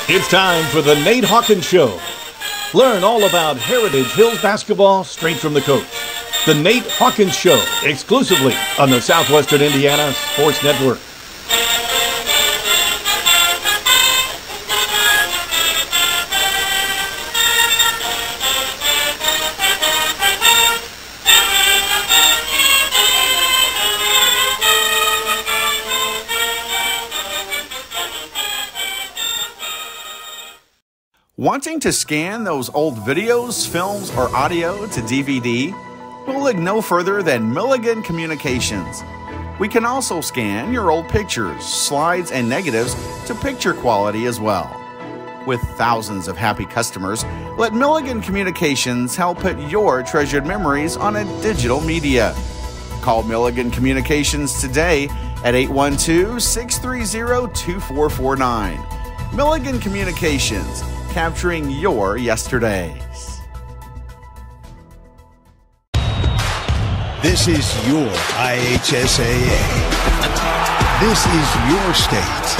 It's time for the Nate Hawkins Show. Learn all about Heritage Hills basketball straight from the coach. The Nate Hawkins Show, exclusively on the Southwestern Indiana Sports Network. Wanting to scan those old videos, films, or audio to DVD? We'll look no further than Milligan Communications. We can also scan your old pictures, slides, and negatives to picture quality as well. With thousands of happy customers, let Milligan Communications help put your treasured memories on a digital media. Call Milligan Communications today at 812-630-2449. Milligan Communications, capturing your yesterdays. This is your IHSAA. This is your state.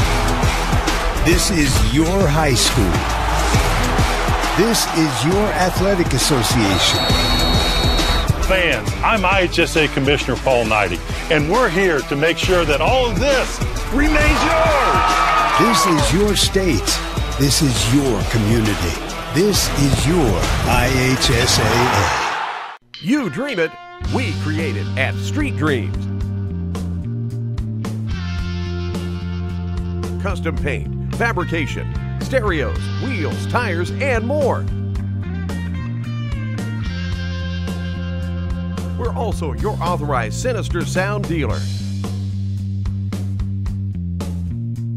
This is your high school. This is your athletic association. Fans, I'm IHSA Commissioner Paul Knighty, and we're here to make sure that all of this remains yours. This is your state. This is your community. This is your IHSAA. You dream it, we create it at Street Dreams. Custom paint, fabrication, stereos, wheels, tires, and more. We're also your authorized Sinister Sound dealer.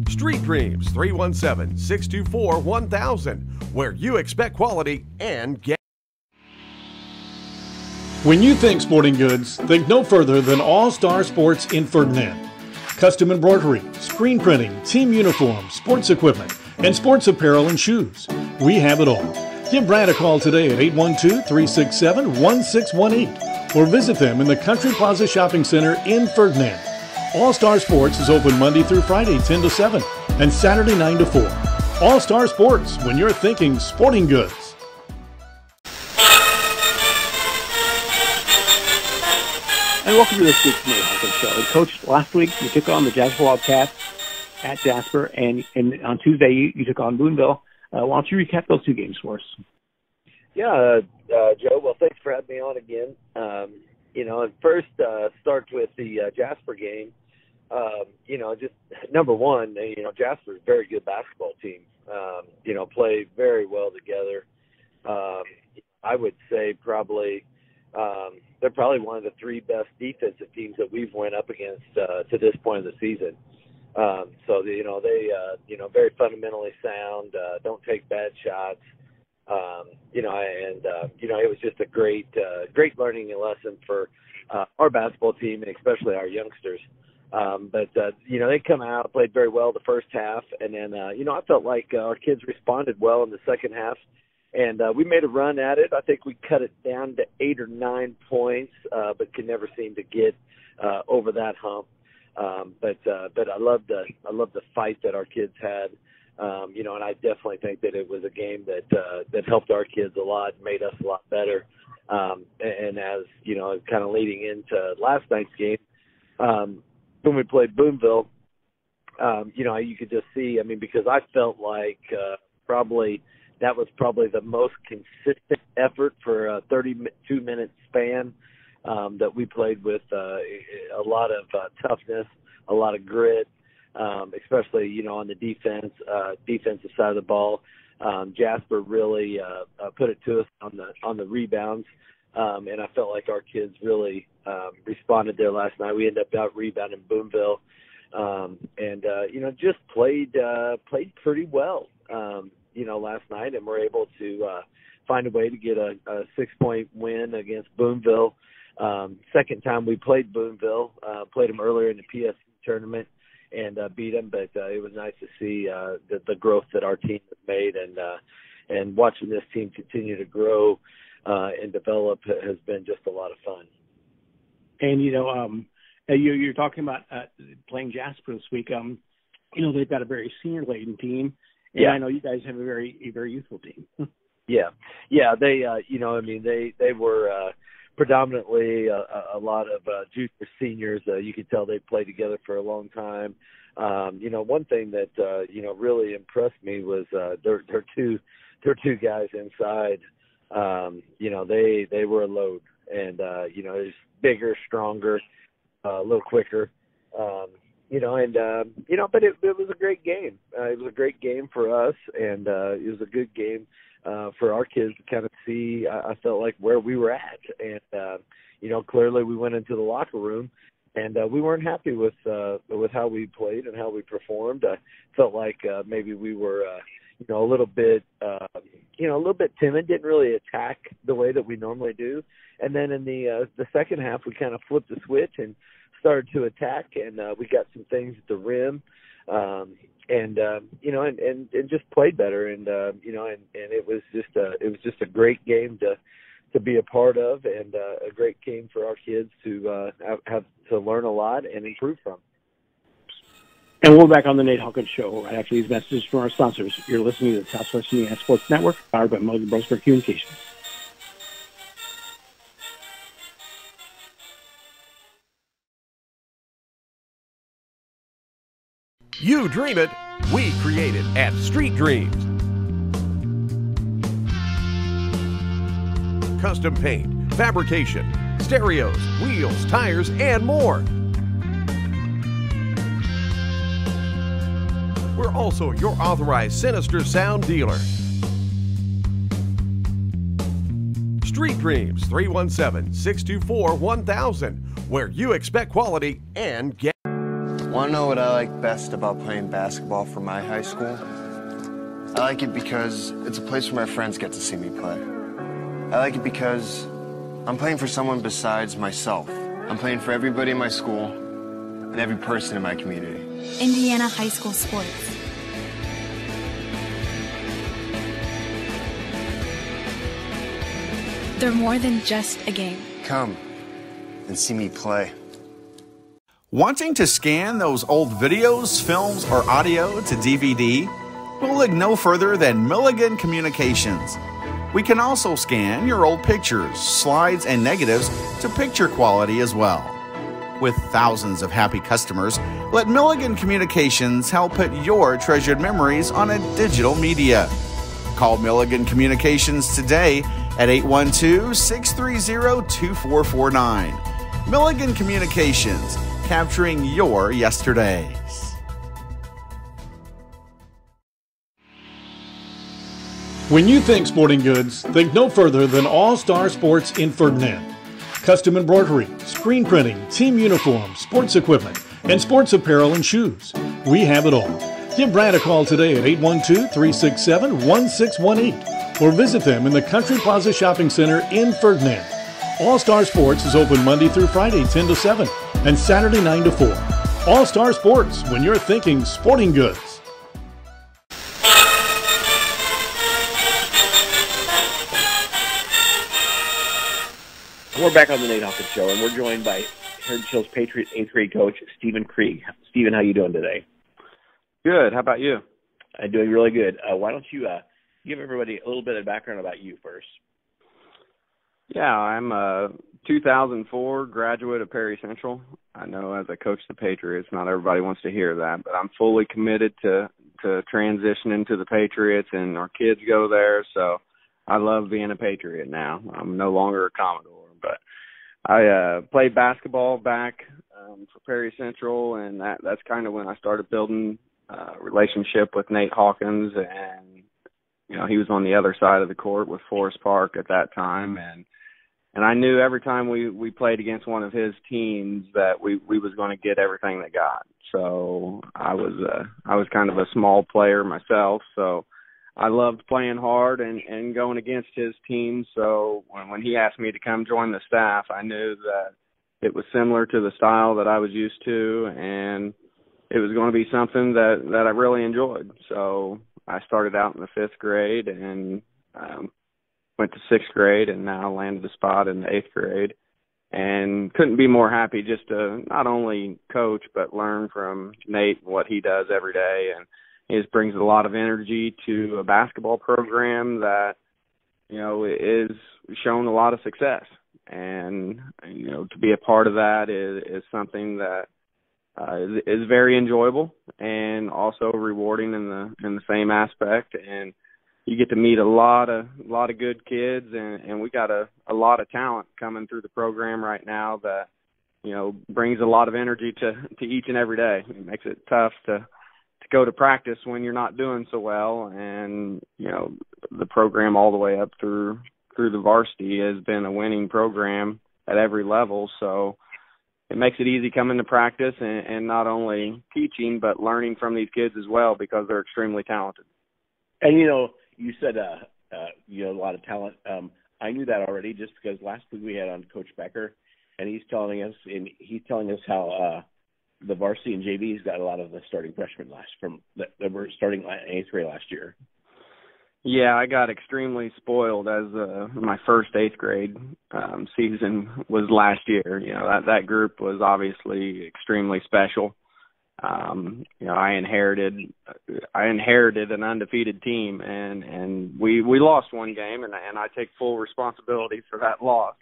Street Dreams, 317-624-1000, where you expect quality and get. When you think sporting goods, think no further than All Star Sports in Ferdinand. Custom embroidery, screen printing, team uniforms, sports equipment, and sports apparel and shoes. We have it all. Give Brad a call today at 812-367-1618 or visit them in the Country Plaza Shopping Center in Ferdinand. All Star Sports is open Monday through Friday 10 to 7 and Saturday 9 to 4. All Star Sports, when you're thinking sporting goods. And welcome to this week's Nate Hawkins Show. And Coach, last week you took on the Jasper Wildcats at Jasper, and on Tuesday you took on Boonville. Why don't you recap those two games for us? Yeah, Joe, well, thanks for having me on again. And first start with the Jasper game. Just number one, Jasper's a very good basketball team. Play very well together. I would say probably they're probably one of the three best defensive teams that we've went up against to this point of the season. They very fundamentally sound, don't take bad shots. It was just a great learning lesson for our basketball team and especially our youngsters. They come out, played very well the first half, and then, I felt like our kids responded well in the second half, and we made a run at it. I think we cut it down to 8 or 9 points, but could never seem to get over that hump. But I love the fight that our kids had. And I definitely think that it was a game that helped our kids a lot, made us a lot better. And as, kind of leading into last night's game, when we played Boonville, you could just see, because I felt like that was probably the most consistent effort for a 32-minute span that we played with a lot of toughness, a lot of grit. Especially, on the defensive side of the ball. Jasper really put it to us on the rebounds, and I felt like our kids really responded there last night. We ended up out-rebounding Boonville, just played pretty well, last night, and we're able to find a way to get a 6-point win against Boonville. Second time we played Boonville, played them earlier in the PSC tournament, and beat them, but it was nice to see the growth that our team has made, and watching this team continue to grow and develop has been just a lot of fun. And you're talking about playing Jasper this week. They've got a very senior laden team, And I know you guys have a very youthful team. Yeah. They, they were predominantly a lot of junior seniors. You could tell they played together for a long time. One thing that really impressed me was their two guys inside. They were a load, and it was bigger, stronger, a little quicker. But it was a great game. It was a great game for us, and it was a good game for our kids to kind of see. I felt like where we were at, and clearly we went into the locker room, and we weren't happy with how we played and how we performed. I felt like maybe we were a little bit timid, didn't really attack the way that we normally do. And then in the second half, we kind of flipped the switch and started to attack, and we got some things at the rim, and just played better, and it was just a great game to be a part of, and a great game for our kids to have to learn a lot and improve from. And we'll be back on the Nate Hawkins Show right after these messages from our sponsors. You're listening to the Southwest Indiana Sports Network, powered by Mulligan Brosberg Communications. You dream it, we create it at Street Dreams. Custom paint, fabrication, stereos, wheels, tires, and more. We're also your authorized Sinister Sound dealer. Street Dreams, 317-624-1000, where you expect quality and get. Want to know what I like best about playing basketball for my high school? I like it because it's a place where my friends get to see me play. I like it because I'm playing for someone besides myself. I'm playing for everybody in my school and every person in my community. Indiana high school sports. They're more than just a game. Come and see me play. Wanting to scan those old videos, films, or audio to DVD? We'll look no further than Milligan Communications. We can also scan your old pictures, slides, and negatives to picture quality as well. With thousands of happy customers, let Milligan Communications help put your treasured memories on a digital media. Call Milligan Communications today at 812-630-2449. Milligan Communications, capturing your yesterdays. When you think sporting goods, think no further than All Star Sports in Ferdinand. Custom embroidery, screen printing, team uniforms, sports equipment, and sports apparel and shoes. We have it all. Give Brad a call today at 812-367-1618 or visit them in the Country Plaza Shopping Center in Ferdinand. All Star Sports is open Monday through Friday 10 to 7 and Saturday 9 to 4. All Star Sports, when you're thinking sporting goods. We're back on the Nate Hawkins Show, and we're joined by Heritage Hills Patriots 8th grade coach Stephen Krieg. Stephen, how you doing today? Good. How about you? I'm doing really good. Why don't you give everybody a little bit of background about you first? Yeah, I'm a 2004 graduate of Perry Central. I know as I coach the Patriots, not everybody wants to hear that, but I'm fully committed to transitioning to the Patriots, and our kids go there, so I love being a Patriot now. I'm no longer a Commodore, but I played basketball back for Perry Central, and that's kind of when I started building a relationship with Nate Hawkins, and he was on the other side of the court with Forest Park at that time, and I knew every time we played against one of his teams that we was going to get everything they got. So I was kind of a small player myself, so I loved playing hard and going against his team. So when he asked me to come join the staff, I knew that it was similar to the style that I was used to, and it was going to be something that I really enjoyed. So I started out in the 5th grade and went to 6th grade, and now landed a spot in the 8th grade. And couldn't be more happy just to not only coach but learn from Nate and what he does every day, It brings a lot of energy to a basketball program that, is shown a lot of success. And, to be a part of that is something that is very enjoyable and also rewarding in the same aspect. And you get to meet a lot of good kids, and we got a lot of talent coming through the program right now that, brings a lot of energy to each and every day. It makes it tough to go to practice when you're not doing so well. And, the program all the way up through the varsity has been a winning program at every level. So it makes it easy coming to practice and not only teaching, but learning from these kids as well, because they're extremely talented. And, you said you have a lot of talent. I knew that already just because last week we had on Coach Becker, and he's telling us how the varsity and JV's got a lot of the starting freshmen that were starting in eighth grade last year. Yeah, I got extremely spoiled as my first eighth grade season was last year. That group was obviously extremely special. I inherited an undefeated team, and we lost one game, and I take full responsibility for that loss.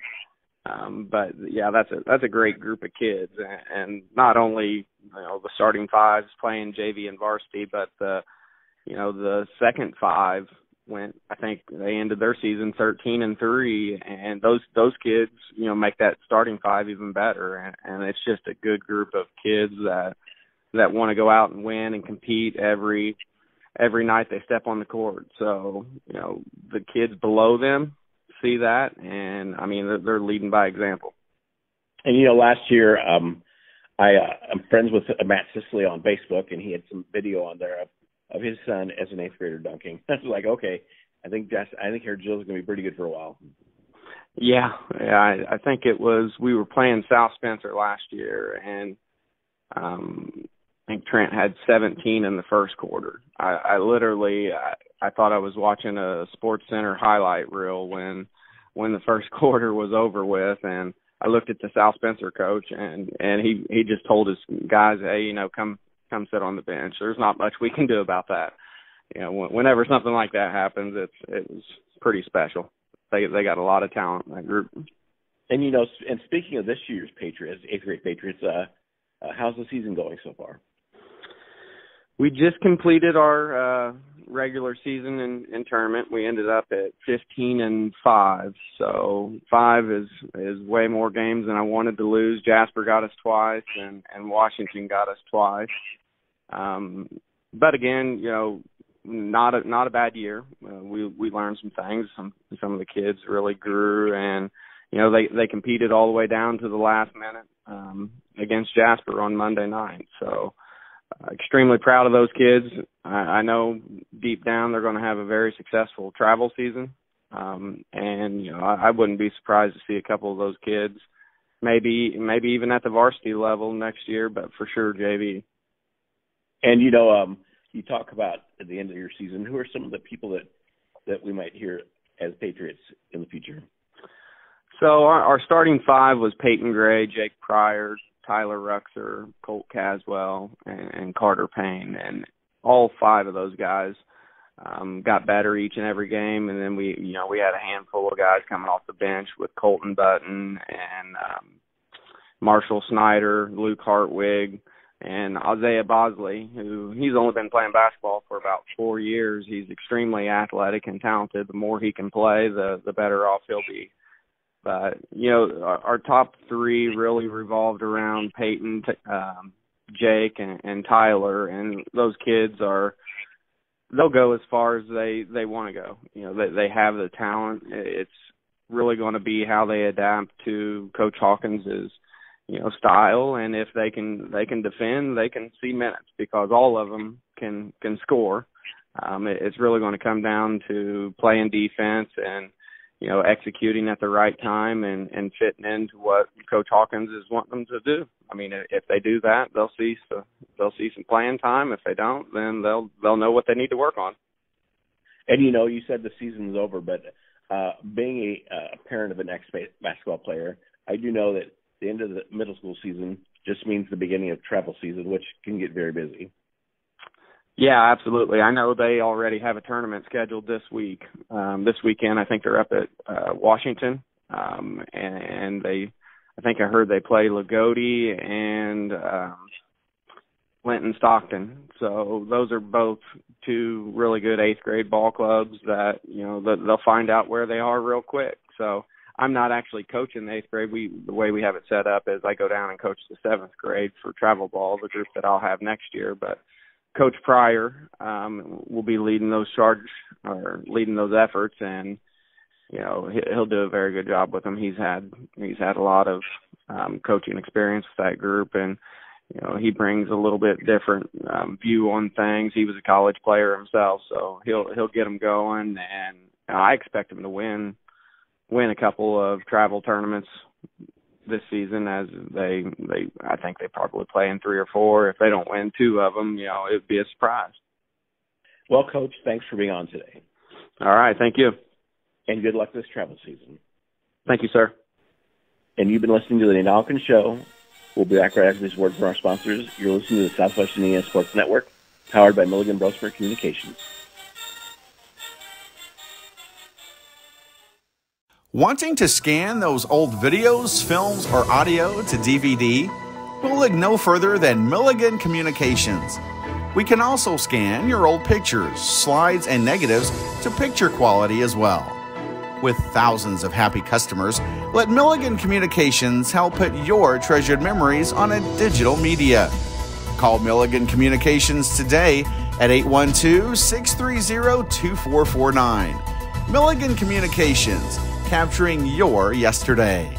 But yeah, that's a great group of kids, and not only the starting fives playing JV and varsity, but the second five I think they ended their season 13-3, and those kids make that starting five even better, and it's just a good group of kids that want to go out and win and compete every night they step on the court. So, the kids below them see that, and, they're leading by example. And, last year I'm friends with Matt Sicily on Facebook, and he had some video on there of his son as an eighth grader dunking. I was like, okay, I think Harry Jill's going to be pretty good for a while. Yeah, I think we were playing South Spencer last year, and I think Trent had 17 in the first quarter. I literally thought I was watching a Sports Center highlight reel when the first quarter was over with, and I looked at the South Spencer coach, and he just told his guys, hey, come sit on the bench. There's not much we can do about that. Whenever something like that happens, it was pretty special. They got a lot of talent in that group. And and speaking of this year's Patriots, eighth grade Patriots, how's the season going so far? We just completed our regular season and tournament. We ended up at 15-5. So 5 is way more games than I wanted to lose. Jasper got us twice, and Washington got us twice. But again, not a bad year. We learned some things. Some of the kids really grew, and they competed all the way down to the last minute against Jasper on Monday night. So extremely proud of those kids. I know deep down they're going to have a very successful travel season, and I wouldn't be surprised to see a couple of those kids, maybe even at the varsity level next year, but for sure JV. And you talk about at the end of your season, who are some of the people that we might hear as Patriots in the future? So our starting five was Peyton Gray, Jake Pryor, Tyler Ruxer, Colt Caswell, and Carter Payne. And all 5 of those guys got better each and every game. And then we had a handful of guys coming off the bench with Colton Button and Marshall Snyder, Luke Hartwig, and Isaiah Bosley, who he's only been playing basketball for about 4 years. He's extremely athletic and talented. The more he can play, the better off he'll be. But, our top 3 really revolved around Peyton, Jake, and Tyler. And those kids they'll go as far as they want to go. They have the talent. It's really going to be how they adapt to Coach Hawkins's style, and if they can defend, they can see minutes, because all of them can score. It's really going to come down to playing defense and executing at the right time and fitting into what Coach Hawkins is wanting them to do. If they do that, they'll see some playing time. If they don't, then they'll know what they need to work on. And you said the season's over, but being a parent of an ex-basketball player, I do know that the end of the middle school season just means the beginning of travel season, which can get very busy. Yeah, absolutely. I know they already have a tournament scheduled this week. This weekend, I think they're up at Washington, and I think I heard they play Lagodi and Linton Stockton. So those are both two really good 8th grade ball clubs that, they'll find out where they are real quick. So I'm not actually coaching the 8th grade. The way we have it set up is I go down and coach the 7th grade for travel ball, the group that I'll have next year. But Coach Pryor will be leading those efforts, and he'll do a very good job with them. He's had a lot of coaching experience with that group, and he brings a little bit different view on things. He was a college player himself, so he'll get them going, and I expect him to win a couple of travel tournaments this season, as I think they probably play in 3 or 4. If they don't win 2 of them, it'd be a surprise. Well, Coach, thanks for being on today. All right, thank you. And good luck this travel season. Thank you, sir. And you've been listening to the Nate Hawkins Show. We'll be back right after this word from our sponsors. You're listening to the Southwest Indiana Sports Network, powered by Milligan Brosmer Communications. Wanting to scan those old videos, films, or audio to DVD? We'll look no further than Milligan Communications. We can also scan your old pictures, slides, and negatives to picture quality as well. With thousands of happy customers, let Milligan Communications help put your treasured memories on a digital media. Call Milligan Communications today at 812-630-2449. Milligan Communications, capturing your yesterdays.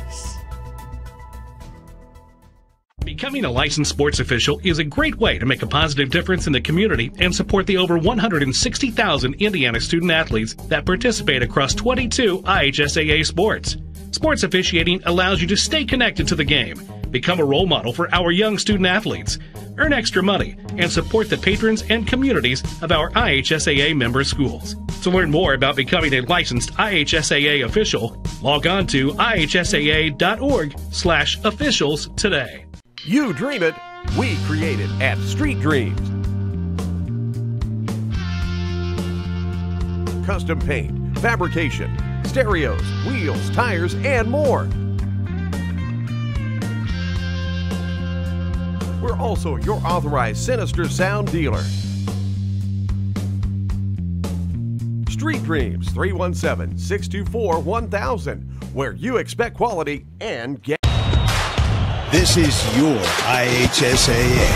Becoming a licensed sports official is a great way to make a positive difference in the community and support the over 160,000 Indiana student athletes that participate across 22 IHSAA sports. Sports officiating allows you to stay connected to the game, become a role model for our young student athletes, earn extra money, and support the patrons and communities of our IHSAA member schools. To learn more about becoming a licensed IHSAA official, log on to ihsaa.org/officials today. You dream it, we create it at Street Dreams. Custom paint, fabrication, stereos, wheels, tires, and more. We're also your authorized Sinister Sound dealer. Street Dreams, 317-624-1000, where you expect quality and get. This is your IHSAA.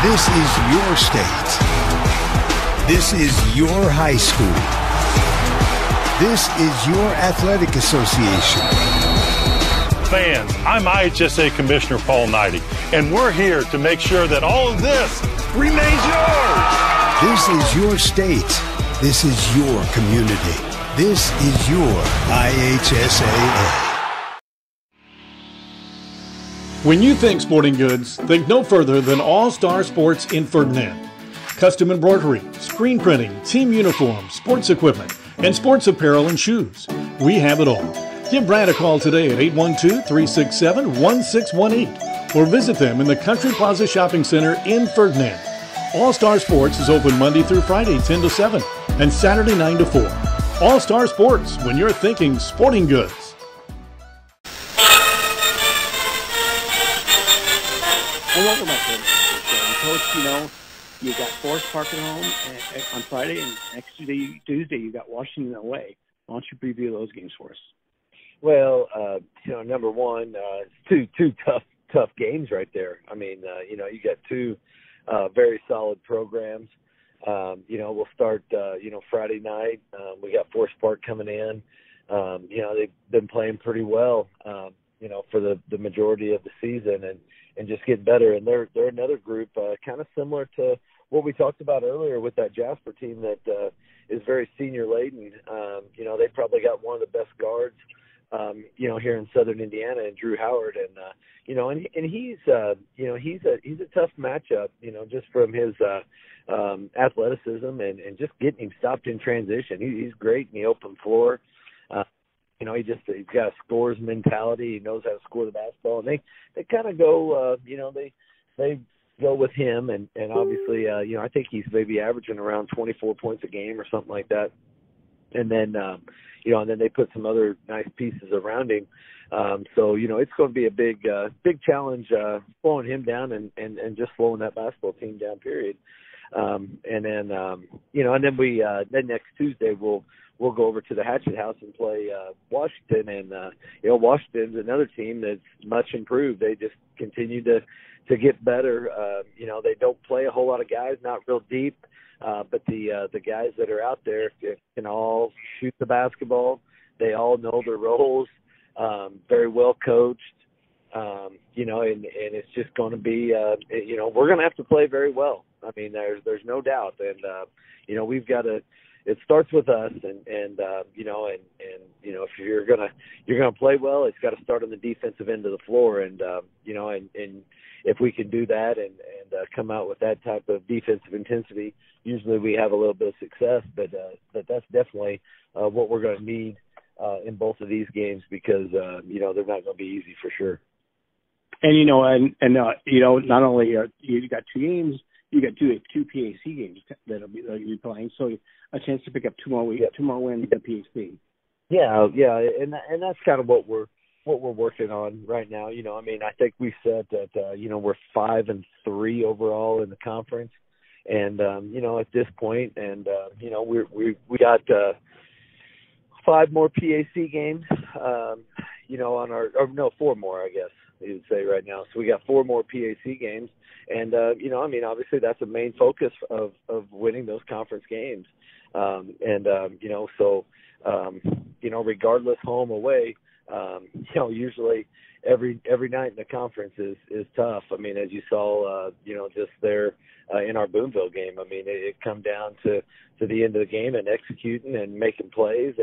This is your state. This is your high school. This is your athletic association. Fans, I'm IHSA Commissioner Paul Knighty, and we're here to make sure that all of this remains yours. This is your state. This is your community. This is your IHSAA. When you think sporting goods, think no further than All Star Sports in Ferdinand. Custom embroidery, screen printing, team uniforms, sports equipment, and sports apparel and shoes. We have it all. Give Brad a call today at 812-367-1618 or visit them in the Country Plaza Shopping Center in Ferdinand. All Star Sports is open Monday through Friday 10 to 7 and Saturday 9 to 4. All Star Sports, when you're thinking sporting goods. And welcome back to the Coach, you got Forest Park at home on Friday, and next Tuesday you got Washington away. Why don't you preview those games for us? Well, number one, two tough games right there. I mean, you got two very solid programs. We'll start, Friday night. We got Forest Park coming in. They've been playing pretty well, for the majority of the season and just get better. And they're another group kind of similar to what we talked about earlier with that Jasper team that is very senior laden. They probably got one of the best guards, here in Southern Indiana, and Drew Howard, and he's a tough matchup, just from his athleticism and just getting him stopped in transition. He's great in the open floor. He's got a scores mentality. He knows how to score the basketball, and they kind of go, they go with him, and obviously, I think he's maybe averaging around 24 points a game or something like that. And then, and then they put some other nice pieces around him. So, it's going to be a big challenge slowing him down and just slowing that basketball team down, period. And then, and then then next Tuesday we'll go over to the Hatchet House and play Washington. And, Washington's another team that's much improved. They just continue to get better. They don't play a whole lot of guys, not real deep. But the guys that are out there can all shoot the basketball. They all know their roles, very well coached, and it's just going to be, we're going to have to play very well. I mean, there's no doubt. And, we've got to, it starts with us and if you're going to play well, it's got to start on the defensive end of the floor. And, and if we can do that and come out with that type of defensive intensity, usually we have a little bit of success, but that's definitely what we're going to need in both of these games because, they're not going to be easy for sure. And, not only you got 2 games, you got two PAC games that'll be playing, so a chance to pick up 2 more wins at PAC. Yeah, and that's kind of what we're working on right now. I think we said that we're 5-3 overall in the conference, and at this point, and we got 5 more PAC games, on our 4 more, I guess you'd say right now. So we got 4 more PAC games. And, obviously that's a main focus of winning those conference games. Regardless home away, usually every night in the conference is tough. I mean, as you saw, just there in our Boonville game, it come down to the end of the game and executing and making plays.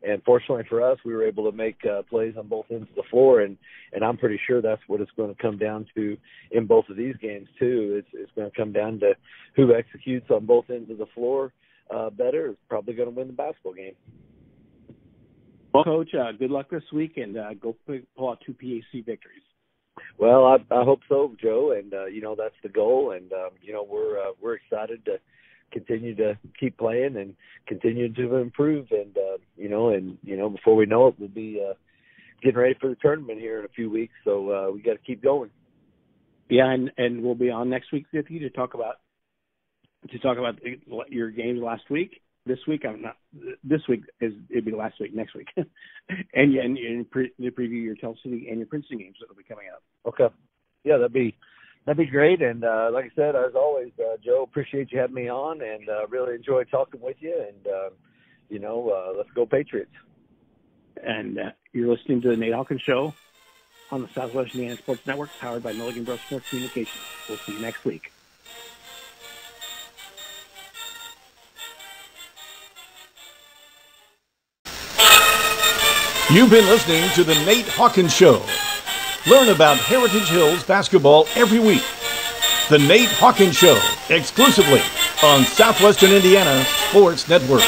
And fortunately for us, we were able to make plays on both ends of the floor, and I'm pretty sure that's what it's going to come down to in both of these games too. It's going to come down to who executes on both ends of the floor better is probably going to win the basketball game. Well, Coach, good luck this week, and go pull out 2 PAC victories. Well, I hope so, Joe, and that's the goal, and we're excited to continue to keep playing and continue to improve, and before we know it, we'll be getting ready for the tournament here in a few weeks. So we got to keep going. Yeah, and we'll be on next week with you to talk about your games last week. This week, This week it'd be last week. Next week, and preview your Tell City and your Princeton games that will be coming up. Okay, yeah, that'd be great. And like I said, as always, Joe, appreciate you having me on, and really enjoyed talking with you. And let's go Patriots. And you're listening to the Nate Hawkins Show on the Southwest Indiana Sports Network, powered by Milligan Bros Sports Communications. We'll see you next week. You've been listening to the Nate Hawkins Show. Learn about Heritage Hills basketball every week. The Nate Hawkins Show, exclusively on Southwestern Indiana Sports Network.